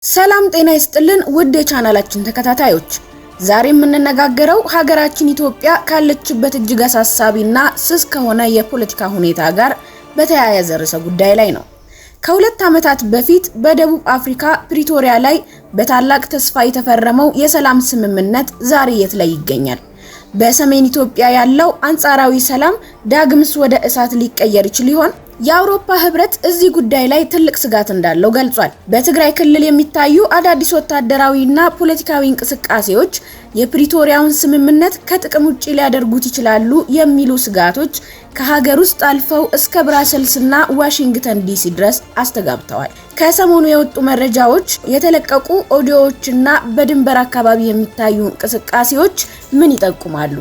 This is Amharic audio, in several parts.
ሰላም ጤና ይስጥልን ውድ የቻናላችን ተከታታዮች ዛሬ የምንነጋገረው ሀገራችን ኢትዮጵያ ካለችበት እጅግ አሳሳቢና ስስ ከሆነ የፖለቲካ ሁኔታ ጋር በተያያዘ ርዕሰ ጉዳይ ላይ ነው። ከሁለት ዓመታት በፊት በደቡብ አፍሪካ ፕሪቶሪያ ላይ በታላቅ ተስፋ የተፈረመው የሰላም ስምምነት ዛሬ የት ላይ ይገኛል? በሰሜን ኢትዮጵያ ያለው አንጻራዊ ሰላም ዳግምስ ወደ እሳት ሊቀየር ይችል ይሆን? የአውሮፓ ህብረት እዚህ ጉዳይ ላይ ትልቅ ስጋት እንዳለው ገልጿል። በትግራይ ክልል የሚታዩ አዳዲስ ወታደራዊና ፖለቲካዊ እንቅስቃሴዎች የፕሪቶሪያውን ስምምነት ከጥቅም ውጪ ሊያደርጉት ይችላሉ የሚሉ ስጋቶች ከሀገር ውስጥ አልፈው እስከ ብራሰልስና ዋሽንግተን ዲሲ ድረስ አስተጋብተዋል። ከሰሞኑ የወጡ መረጃዎች፣ የተለቀቁ ኦዲዮዎችና በድንበር አካባቢ የሚታዩ እንቅስቃሴዎች ምን ይጠቁማሉ?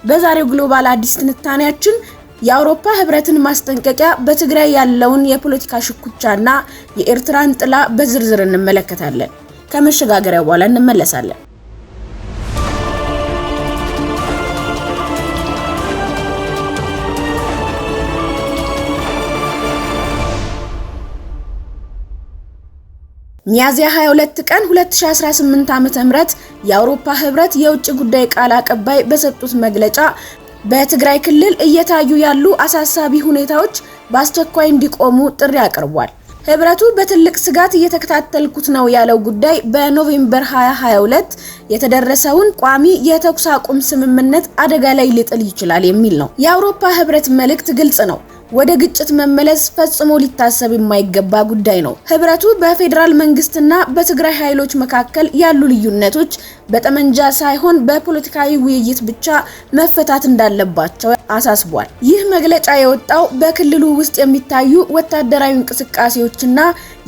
በዛሬው ግሎባል አዲስ ትንታኔያችን የአውሮፓ ህብረትን ማስጠንቀቂያ፣ በትግራይ ያለውን የፖለቲካ ሽኩቻና የኤርትራን ጥላ በዝርዝር እንመለከታለን። ከመሸጋገሪያው በኋላ እንመለሳለን። ሚያዝያ 22 ቀን 2018 ዓ.ም የአውሮፓ ህብረት የውጭ ጉዳይ ቃል አቀባይ በሰጡት መግለጫ በትግራይ ክልል እየታዩ ያሉ አሳሳቢ ሁኔታዎች በአስቸኳይ እንዲቆሙ ጥሪ አቅርቧል። ህብረቱ በትልቅ ስጋት እየተከታተልኩት ነው ያለው ጉዳይ በኖቬምበር 2022 የተደረሰውን ቋሚ የተኩስ አቁም ስምምነት አደጋ ላይ ሊጥል ይችላል የሚል ነው። የአውሮፓ ህብረት መልእክት ግልጽ ነው። ወደ ግጭት መመለስ ፈጽሞ ሊታሰብ የማይገባ ጉዳይ ነው። ህብረቱ በፌደራል መንግስትና በትግራይ ኃይሎች መካከል ያሉ ልዩነቶች በጠመንጃ ሳይሆን በፖለቲካዊ ውይይት ብቻ መፈታት እንዳለባቸው አሳስቧል። ይህ መግለጫ የወጣው በክልሉ ውስጥ የሚታዩ ወታደራዊ እንቅስቃሴዎችና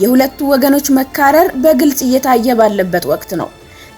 የሁለቱ ወገኖች መካረር በግልጽ እየታየ ባለበት ወቅት ነው።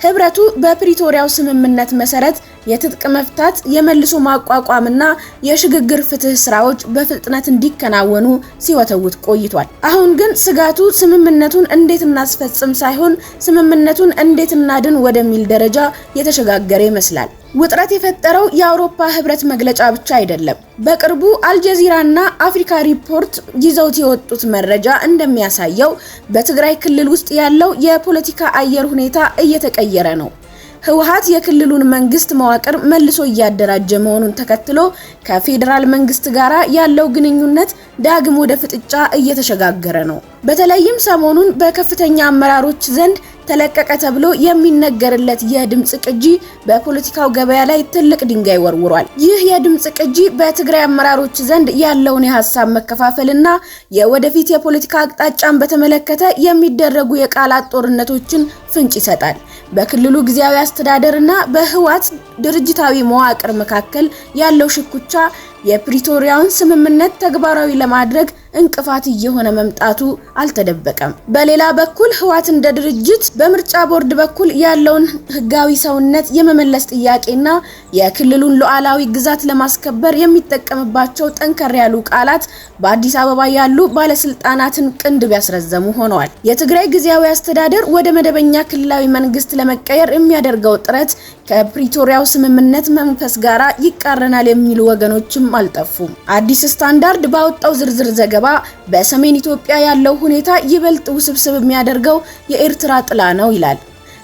ህብረቱ በፕሪቶሪያው ስምምነት መሰረት የትጥቅ መፍታት፣ የመልሶ ማቋቋምና የሽግግር ፍትህ ስራዎች በፍጥነት እንዲከናወኑ ሲወተውት ቆይቷል። አሁን ግን ስጋቱ ስምምነቱን እንዴት እናስፈጽም ሳይሆን ስምምነቱን እንዴት እናድን ወደሚል ደረጃ የተሸጋገረ ይመስላል። ውጥረት የፈጠረው የአውሮፓ ህብረት መግለጫ ብቻ አይደለም። በቅርቡ አልጀዚራና አፍሪካ ሪፖርት ይዘውት የወጡት መረጃ እንደሚያሳየው በትግራይ ክልል ውስጥ ያለው የፖለቲካ አየር ሁኔታ እየተቀየረ ነው። ህወሓት የክልሉን መንግስት መዋቅር መልሶ እያደራጀ መሆኑን ተከትሎ ከፌደራል መንግስት ጋር ያለው ግንኙነት ዳግም ወደ ፍጥጫ እየተሸጋገረ ነው። በተለይም ሰሞኑን በከፍተኛ አመራሮች ዘንድ ተለቀቀ ተብሎ የሚነገርለት የድምጽ ቅጂ በፖለቲካው ገበያ ላይ ትልቅ ድንጋይ ወርውሯል። ይህ የድምጽ ቅጂ በትግራይ አመራሮች ዘንድ ያለውን የሐሳብ መከፋፈልና የወደፊት የፖለቲካ አቅጣጫን በተመለከተ የሚደረጉ የቃላት ጦርነቶችን ፍንጭ ይሰጣል። በክልሉ ጊዜያዊ አስተዳደርና በህወሓት ድርጅታዊ መዋቅር መካከል ያለው ሽኩቻ የፕሪቶሪያውን ስምምነት ተግባራዊ ለማድረግ እንቅፋት እየሆነ መምጣቱ አልተደበቀም። በሌላ በኩል ህወሓት እንደ ድርጅት በምርጫ ቦርድ በኩል ያለውን ህጋዊ ሰውነት የመመለስ ጥያቄና የክልሉን ሉዓላዊ ግዛት ለማስከበር የሚጠቀምባቸው ጠንከር ያሉ ቃላት በአዲስ አበባ ያሉ ባለስልጣናትን ቅንድብ ያስረዘሙ ሆነዋል። የትግራይ ጊዜያዊ አስተዳደር ወደ መደበኛ ክልላዊ መንግስት ለመቀየር የሚያደርገው ጥረት ከፕሪቶሪያው ስምምነት መንፈስ ጋር ይቃረናል የሚሉ ወገኖችም አልጠፉም። አዲስ ስታንዳርድ ባወጣው ዝርዝር ዘገባ በሰሜን ኢትዮጵያ ያለው ሁኔታ ይበልጥ ውስብስብ የሚያደርገው የኤርትራ ጥላ ነው ይላል።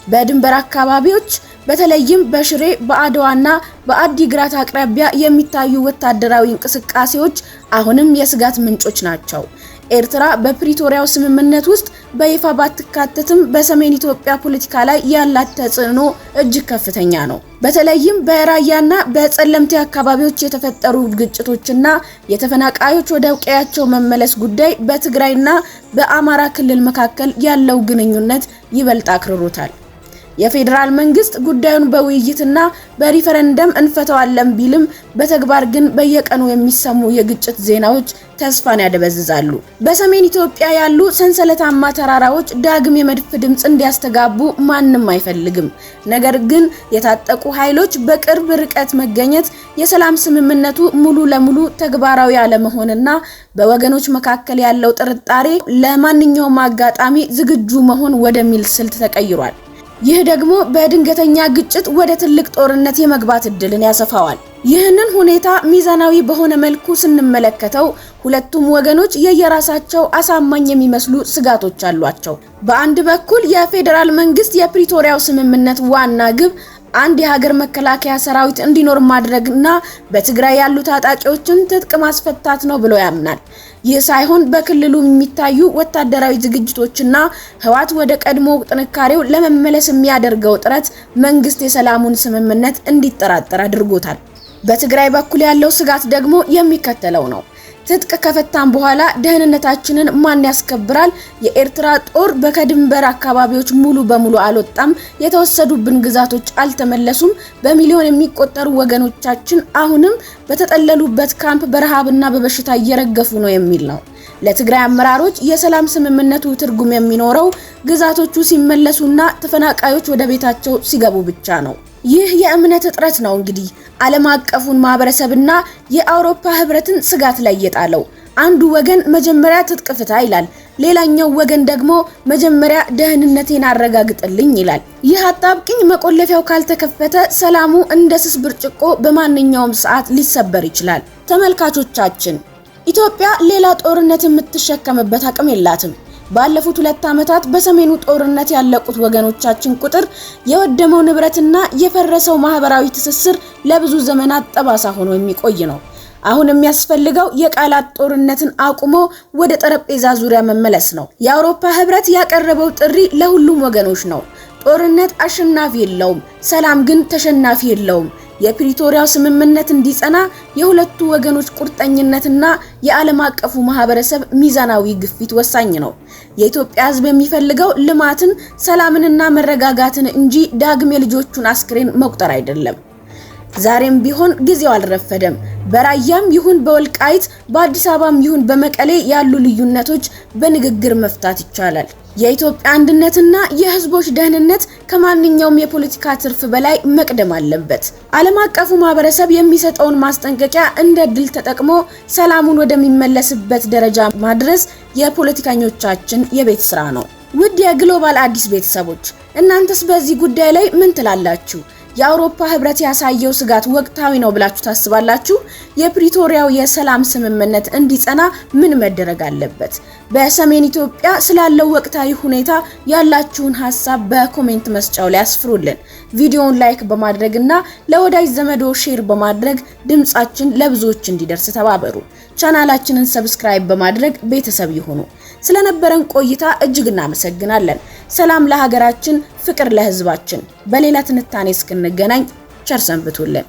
በድንበር አካባቢዎች በተለይም በሽሬ፣ በአድዋና በአዲግራት አቅራቢያ የሚታዩ ወታደራዊ እንቅስቃሴዎች አሁንም የስጋት ምንጮች ናቸው። ኤርትራ በፕሪቶሪያው ስምምነት ውስጥ በይፋ ባትካተትም በሰሜን ኢትዮጵያ ፖለቲካ ላይ ያላት ተጽዕኖ እጅግ ከፍተኛ ነው። በተለይም በራያና በጸለምቴ አካባቢዎች የተፈጠሩ ግጭቶችና የተፈናቃዮች ወደ ቀያቸው መመለስ ጉዳይ በትግራይና በአማራ ክልል መካከል ያለው ግንኙነት ይበልጥ አክርሮታል። የፌደራል መንግስት ጉዳዩን በውይይትና በሪፈረንደም እንፈታዋለን ቢልም በተግባር ግን በየቀኑ የሚሰሙ የግጭት ዜናዎች ተስፋን ያደበዝዛሉ። በሰሜን ኢትዮጵያ ያሉ ሰንሰለታማ ተራራዎች ዳግም የመድፍ ድምጽ እንዲያስተጋቡ ማንም አይፈልግም። ነገር ግን የታጠቁ ኃይሎች በቅርብ ርቀት መገኘት የሰላም ስምምነቱ ሙሉ ለሙሉ ተግባራዊ አለመሆንና በወገኖች መካከል ያለው ጥርጣሬ ለማንኛውም አጋጣሚ ዝግጁ መሆን ወደሚል ስልት ተቀይሯል። ይህ ደግሞ በድንገተኛ ግጭት ወደ ትልቅ ጦርነት የመግባት እድልን ያሰፋዋል። ይህንን ሁኔታ ሚዛናዊ በሆነ መልኩ ስንመለከተው ሁለቱም ወገኖች የየራሳቸው አሳማኝ የሚመስሉ ስጋቶች አሏቸው። በአንድ በኩል የፌዴራል መንግስት የፕሪቶሪያው ስምምነት ዋና ግብ አንድ የሀገር መከላከያ ሰራዊት እንዲኖር ማድረግና በትግራይ ያሉ ታጣቂዎችን ትጥቅ ማስፈታት ነው ብሎ ያምናል። ይህ ሳይሆን በክልሉ የሚታዩ ወታደራዊ ዝግጅቶችና ህወሓት ወደ ቀድሞ ጥንካሬው ለመመለስ የሚያደርገው ጥረት መንግስት የሰላሙን ስምምነት እንዲጠራጠር አድርጎታል። በትግራይ በኩል ያለው ስጋት ደግሞ የሚከተለው ነው። ትጥቅ ከፈታን በኋላ ደህንነታችንን ማን ያስከብራል? የኤርትራ ጦር በከድንበር አካባቢዎች ሙሉ በሙሉ አልወጣም፣ የተወሰዱብን ግዛቶች አልተመለሱም፣ በሚሊዮን የሚቆጠሩ ወገኖቻችን አሁንም በተጠለሉበት ካምፕ በረሃብና በበሽታ እየረገፉ ነው የሚል ነው። ለትግራይ አመራሮች የሰላም ስምምነቱ ትርጉም የሚኖረው ግዛቶቹ ሲመለሱና ተፈናቃዮች ወደ ቤታቸው ሲገቡ ብቻ ነው። ይህ የእምነት እጥረት ነው እንግዲህ ዓለም አቀፉን ማህበረሰብና የአውሮፓ ህብረትን ስጋት ላይ የጣለው። አንዱ ወገን መጀመሪያ ትጥቅ ፍታ ይላል፣ ሌላኛው ወገን ደግሞ መጀመሪያ ደህንነቴን አረጋግጥልኝ ይላል። ይህ አጣብቂኝ መቆለፊያው ካልተከፈተ ሰላሙ እንደ ስስ ብርጭቆ በማንኛውም ሰዓት ሊሰበር ይችላል። ተመልካቾቻችን፣ ኢትዮጵያ ሌላ ጦርነት የምትሸከምበት አቅም የላትም። ባለፉት 2 ዓመታት በሰሜኑ ጦርነት ያለቁት ወገኖቻችን ቁጥር፣ የወደመው ንብረትና የፈረሰው ማህበራዊ ትስስር ለብዙ ዘመናት ጠባሳ ሆኖ የሚቆይ ነው። አሁን የሚያስፈልገው የቃላት ጦርነትን አቁሞ ወደ ጠረጴዛ ዙሪያ መመለስ ነው። የአውሮፓ ህብረት ያቀረበው ጥሪ ለሁሉም ወገኖች ነው። ጦርነት አሸናፊ የለውም፣ ሰላም ግን ተሸናፊ የለውም። የፕሪቶሪያው ስምምነት እንዲጸና የሁለቱ ወገኖች ቁርጠኝነትና የዓለም አቀፉ ማህበረሰብ ሚዛናዊ ግፊት ወሳኝ ነው። የኢትዮጵያ ህዝብ የሚፈልገው ልማትን፣ ሰላምንና መረጋጋትን እንጂ ዳግም የልጆቹን አስክሬን መቁጠር አይደለም። ዛሬም ቢሆን ጊዜው አልረፈደም። በራያም ይሁን በወልቃይት፣ በአዲስ አበባም ይሁን በመቀሌ ያሉ ልዩነቶች በንግግር መፍታት ይቻላል። የኢትዮጵያ አንድነትና የህዝቦች ደህንነት ከማንኛውም የፖለቲካ ትርፍ በላይ መቅደም አለበት። ዓለም አቀፉ ማህበረሰብ የሚሰጠውን ማስጠንቀቂያ እንደ ድል ተጠቅሞ ሰላሙን ወደሚመለስበት ደረጃ ማድረስ የፖለቲከኞቻችን የቤት ስራ ነው። ውድ የግሎባል አዲስ ቤተሰቦች፣ እናንተስ በዚህ ጉዳይ ላይ ምን ትላላችሁ? የአውሮፓ ህብረት ያሳየው ስጋት ወቅታዊ ነው ብላችሁ ታስባላችሁ? የፕሪቶሪያው የሰላም ስምምነት እንዲጸና ምን መደረግ አለበት? በሰሜን ኢትዮጵያ ስላለው ወቅታዊ ሁኔታ ያላችሁን ሐሳብ በኮሜንት መስጫው ላይ አስፍሩልን። ቪዲዮውን ላይክ በማድረግና ለወዳጅ ዘመዶ ሼር በማድረግ ድምጻችን ለብዙዎች እንዲደርስ ተባበሩ። ቻናላችንን ሰብስክራይብ በማድረግ ቤተሰብ ይሁኑ። ስለነበረን ቆይታ እጅግ እናመሰግናለን። ሰላም ለሀገራችን፣ ፍቅር ለህዝባችን። በሌላ ትንታኔ እስክንገናኝ ቸር ሰንብቱልን።